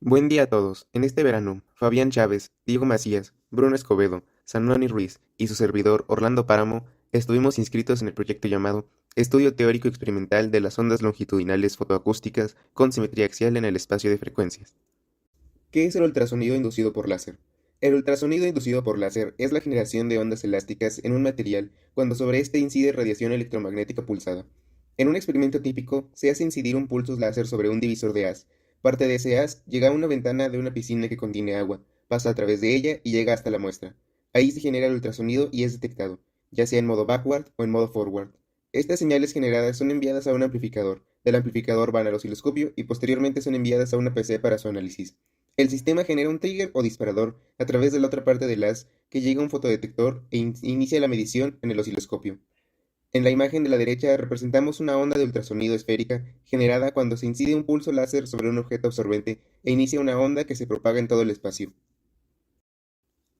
Buen día a todos. En este verano, Fabián Chávez, Diego Macías, Bruno Escobedo, Sanoni Ruiz y su servidor Orlando Páramo estuvimos inscritos en el proyecto llamado Estudio Teórico Experimental de las Ondas Longitudinales Fotoacústicas con Simetría Axial en el Espacio de Frecuencias. ¿Qué es el ultrasonido inducido por láser? El ultrasonido inducido por láser es la generación de ondas elásticas en un material cuando sobre éste incide radiación electromagnética pulsada. En un experimento típico, se hace incidir un pulso láser sobre un divisor de haz. Parte de ese haz llega a una ventana de una piscina que contiene agua, pasa a través de ella y llega hasta la muestra. Ahí se genera el ultrasonido y es detectado, ya sea en modo backward o en modo forward. Estas señales generadas son enviadas a un amplificador, del amplificador van al osciloscopio y posteriormente son enviadas a una PC para su análisis. El sistema genera un trigger o disparador a través de la otra parte del haz que llega a un fotodetector e inicia la medición en el osciloscopio. En la imagen de la derecha representamos una onda de ultrasonido esférica generada cuando se incide un pulso láser sobre un objeto absorbente e inicia una onda que se propaga en todo el espacio.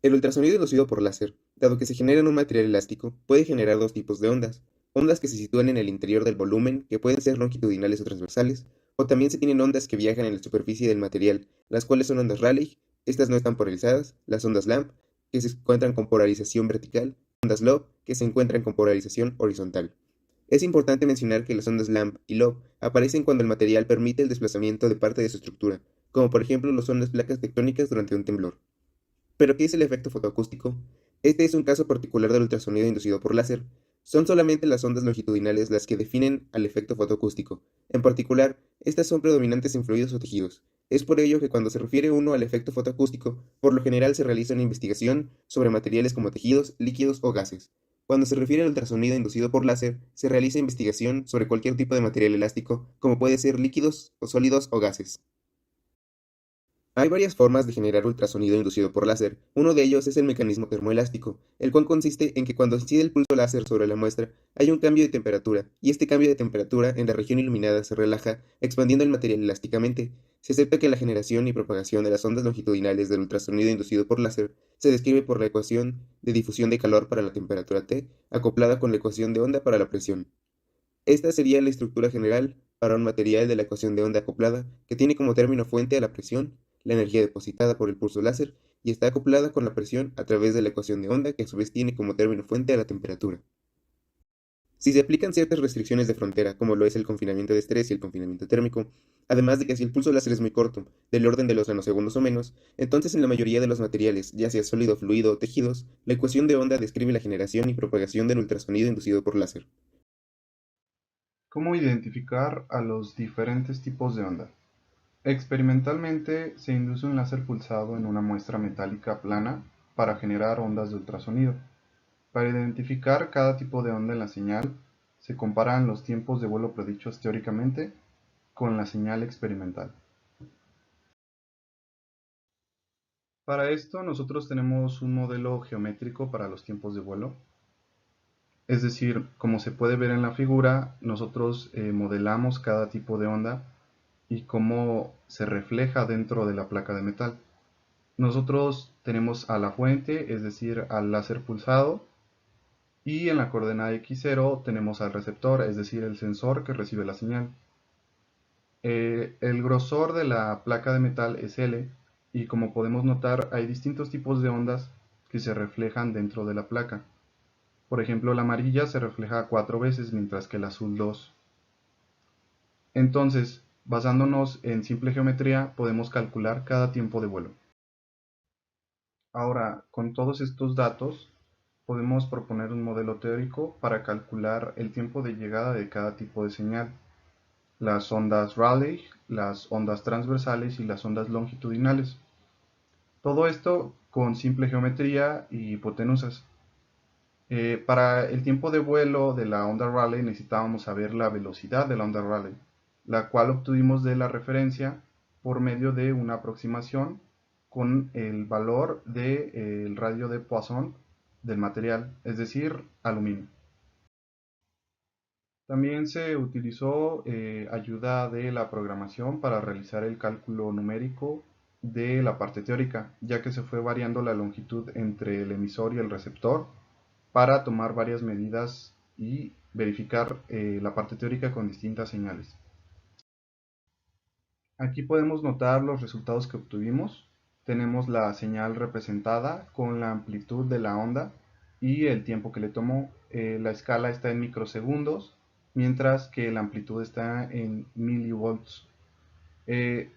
El ultrasonido inducido por láser, dado que se genera en un material elástico, puede generar dos tipos de ondas. Ondas que se sitúan en el interior del volumen, que pueden ser longitudinales o transversales, o también se tienen ondas que viajan en la superficie del material, las cuales son ondas Rayleigh. Estas no están polarizadas, las ondas Lamp, que se encuentran con polarización vertical, ondas Loeb, que se encuentran con polarización horizontal. Es importante mencionar que las ondas Lamp y Loeb aparecen cuando el material permite el desplazamiento de parte de su estructura, como por ejemplo lo son las placas tectónicas durante un temblor. ¿Pero qué es el efecto fotoacústico? Este es un caso particular del ultrasonido inducido por láser. Son solamente las ondas longitudinales las que definen al efecto fotoacústico. En particular, estas son predominantes en fluidos o tejidos. Es por ello que cuando se refiere uno al efecto fotoacústico, por lo general se realiza una investigación sobre materiales como tejidos, líquidos o gases. Cuando se refiere al ultrasonido inducido por láser, se realiza investigación sobre cualquier tipo de material elástico, como puede ser líquidos o sólidos o gases. Hay varias formas de generar ultrasonido inducido por láser. Uno de ellos es el mecanismo termoelástico, el cual consiste en que cuando incide el pulso láser sobre la muestra, hay un cambio de temperatura, y este cambio de temperatura en la región iluminada se relaja, expandiendo el material elásticamente. Se acepta que la generación y propagación de las ondas longitudinales del ultrasonido inducido por láser se describe por la ecuación de difusión de calor para la temperatura T, acoplada con la ecuación de onda para la presión. Esta sería la estructura general para un material de la ecuación de onda acoplada, que tiene como término fuente a la presión, la energía depositada por el pulso láser, y está acoplada con la presión a través de la ecuación de onda, que a su vez tiene como término fuente a la temperatura. Si se aplican ciertas restricciones de frontera, como lo es el confinamiento de estrés y el confinamiento térmico, además de que si el pulso láser es muy corto, del orden de los nanosegundos o menos, entonces en la mayoría de los materiales, ya sea sólido, fluido o tejidos, la ecuación de onda describe la generación y propagación del ultrasonido inducido por láser. ¿Cómo identificar a los diferentes tipos de onda? Experimentalmente se induce un láser pulsado en una muestra metálica plana para generar ondas de ultrasonido. Para identificar cada tipo de onda en la señal, se comparan los tiempos de vuelo predichos teóricamente con la señal experimental. Para esto nosotros tenemos un modelo geométrico para los tiempos de vuelo. Es decir, como se puede ver en la figura, nosotros modelamos cada tipo de onda y cómo se refleja dentro de la placa de metal. Nosotros tenemos a la fuente, es decir, al láser pulsado, y en la coordenada x0 tenemos al receptor, es decir, el sensor que recibe la señal. El grosor de la placa de metal es L, y como podemos notar hay distintos tipos de ondas que se reflejan dentro de la placa. Por ejemplo, la amarilla se refleja 4 veces mientras que el azul 2. Entonces, basándonos en simple geometría, podemos calcular cada tiempo de vuelo. Ahora, con todos estos datos, podemos proponer un modelo teórico para calcular el tiempo de llegada de cada tipo de señal, las ondas Rayleigh, las ondas transversales y las ondas longitudinales. Todo esto con simple geometría y hipotenusas. Para el tiempo de vuelo de la onda Rayleigh necesitábamos saber la velocidad de la onda Rayleigh, la cual obtuvimos de la referencia por medio de una aproximación con el valor del radio de Poisson del material, es decir, aluminio. También se utilizó ayuda de la programación para realizar el cálculo numérico de la parte teórica, ya que se fue variando la longitud entre el emisor y el receptor para tomar varias medidas y verificar la parte teórica con distintas señales. Aquí podemos notar los resultados que obtuvimos. Tenemos la señal representada con la amplitud de la onda y el tiempo que le tomó. La escala está en microsegundos, mientras que la amplitud está en milivolts.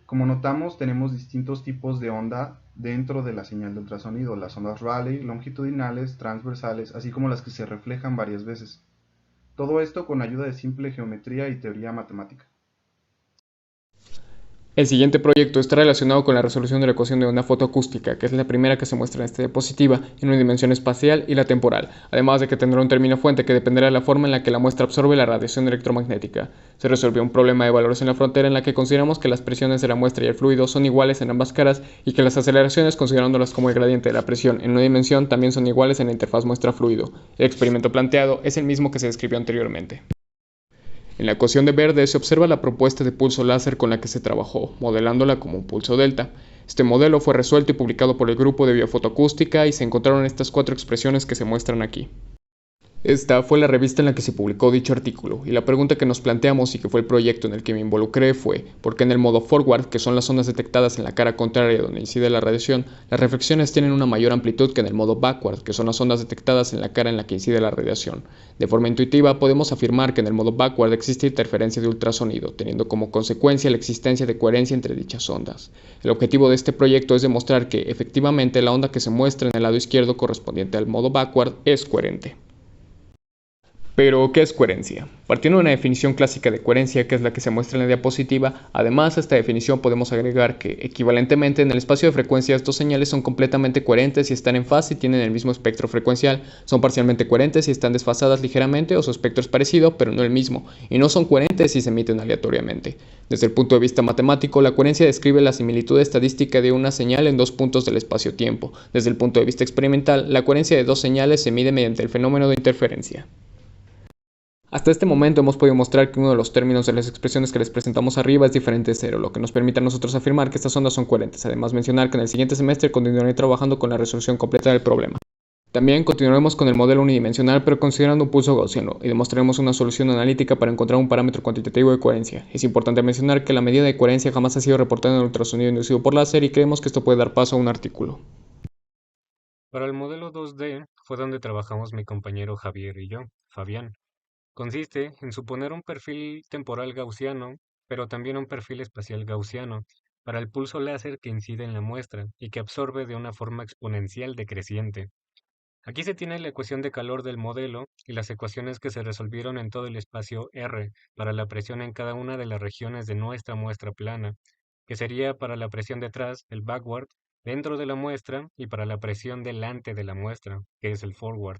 Como notamos, tenemos distintos tipos de onda dentro de la señal de ultrasonido, las ondas Rayleigh, longitudinales, transversales, así como las que se reflejan varias veces. Todo esto con ayuda de simple geometría y teoría matemática. El siguiente proyecto está relacionado con la resolución de la ecuación de onda fotoacústica, que es la primera que se muestra en esta diapositiva, en una dimensión espacial y la temporal, además de que tendrá un término fuente que dependerá de la forma en la que la muestra absorbe la radiación electromagnética. Se resolvió un problema de valores en la frontera en la que consideramos que las presiones de la muestra y el fluido son iguales en ambas caras y que las aceleraciones, considerándolas como el gradiente de la presión en una dimensión, también son iguales en la interfaz muestra-fluido. El experimento planteado es el mismo que se describió anteriormente. En la ecuación de Verde se observa la propuesta de pulso láser con la que se trabajó, modelándola como un pulso delta. Este modelo fue resuelto y publicado por el grupo de biofotoacústica y se encontraron estas 4 expresiones que se muestran aquí. Esta fue la revista en la que se publicó dicho artículo, y la pregunta que nos planteamos y que fue el proyecto en el que me involucré fue ¿por qué en el modo forward, que son las ondas detectadas en la cara contraria donde incide la radiación, las reflexiones tienen una mayor amplitud que en el modo backward, que son las ondas detectadas en la cara en la que incide la radiación? De forma intuitiva podemos afirmar que en el modo backward existe interferencia de ultrasonido, teniendo como consecuencia la existencia de coherencia entre dichas ondas. El objetivo de este proyecto es demostrar que, efectivamente, la onda que se muestra en el lado izquierdo correspondiente al modo backward es coherente. Pero, ¿qué es coherencia? Partiendo de una definición clásica de coherencia, que es la que se muestra en la diapositiva, además a esta definición podemos agregar que, equivalentemente, en el espacio de frecuencias, dos señales son completamente coherentes si están en fase y tienen el mismo espectro frecuencial, son parcialmente coherentes si están desfasadas ligeramente o su espectro es parecido, pero no el mismo, y no son coherentes si se emiten aleatoriamente. Desde el punto de vista matemático, la coherencia describe la similitud estadística de una señal en dos puntos del espacio-tiempo. Desde el punto de vista experimental, la coherencia de dos señales se mide mediante el fenómeno de interferencia. Hasta este momento hemos podido mostrar que uno de los términos de las expresiones que les presentamos arriba es diferente de cero, lo que nos permite a nosotros afirmar que estas ondas son coherentes. Además, mencionar que en el siguiente semestre continuaré trabajando con la resolución completa del problema. También continuaremos con el modelo unidimensional, pero considerando un pulso gaussiano, y demostraremos una solución analítica para encontrar un parámetro cuantitativo de coherencia. Es importante mencionar que la medida de coherencia jamás ha sido reportada en el ultrasonido inducido por láser y creemos que esto puede dar paso a un artículo. Para el modelo 2D fue donde trabajamos mi compañero Javier y yo, Fabián. Consiste en suponer un perfil temporal gaussiano, pero también un perfil espacial gaussiano, para el pulso láser que incide en la muestra y que absorbe de una forma exponencial decreciente. Aquí se tiene la ecuación de calor del modelo y las ecuaciones que se resolvieron en todo el espacio R para la presión en cada una de las regiones de nuestra muestra plana, que sería para la presión detrás, el backward, dentro de la muestra y para la presión delante de la muestra, que es el forward.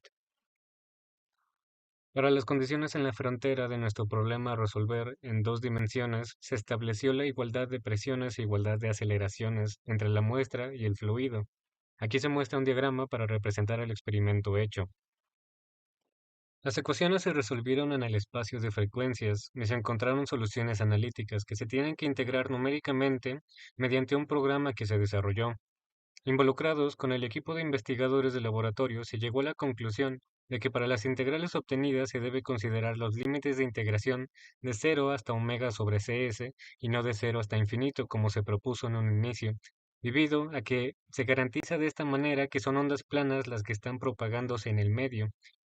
Para las condiciones en la frontera de nuestro problema a resolver en dos dimensiones, se estableció la igualdad de presiones e igualdad de aceleraciones entre la muestra y el fluido. Aquí se muestra un diagrama para representar el experimento hecho. Las ecuaciones se resolvieron en el espacio de frecuencias y se encontraron soluciones analíticas que se tienen que integrar numéricamente mediante un programa que se desarrolló. Involucrados con el equipo de investigadores del laboratorio, se llegó a la conclusión de que para las integrales obtenidas se debe considerar los límites de integración de 0 hasta omega sobre cs y no de 0 hasta infinito como se propuso en un inicio, debido a que se garantiza de esta manera que son ondas planas las que están propagándose en el medio.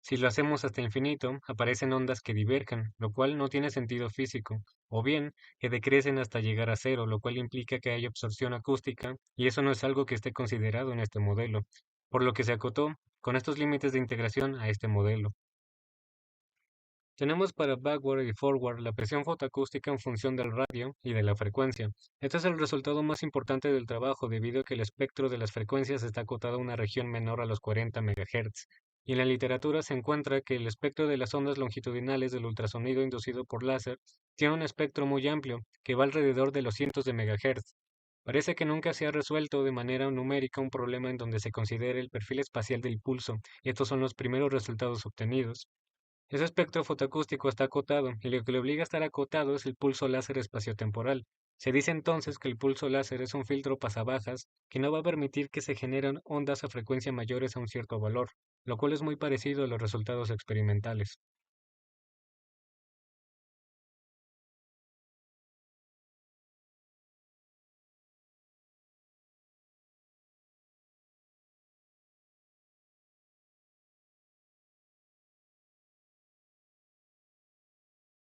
Si lo hacemos hasta infinito, aparecen ondas que divergen, lo cual no tiene sentido físico, o bien que decrecen hasta llegar a cero, lo cual implica que hay absorción acústica, y eso no es algo que esté considerado en este modelo, por lo que se acotó con estos límites de integración a este modelo. Tenemos para backward y forward la presión fotoacústica en función del radio y de la frecuencia. Este es el resultado más importante del trabajo debido a que el espectro de las frecuencias está acotado a una región menor a los 40 MHz. Y en la literatura se encuentra que el espectro de las ondas longitudinales del ultrasonido inducido por láser tiene un espectro muy amplio, que va alrededor de los cientos de megahertz. Parece que nunca se ha resuelto de manera numérica un problema en donde se considere el perfil espacial del pulso, y estos son los primeros resultados obtenidos. Ese espectro fotoacústico está acotado, y lo que le obliga a estar acotado es el pulso láser espaciotemporal. Se dice entonces que el pulso láser es un filtro pasabajas que no va a permitir que se generen ondas a frecuencia mayores a un cierto valor, lo cual es muy parecido a los resultados experimentales.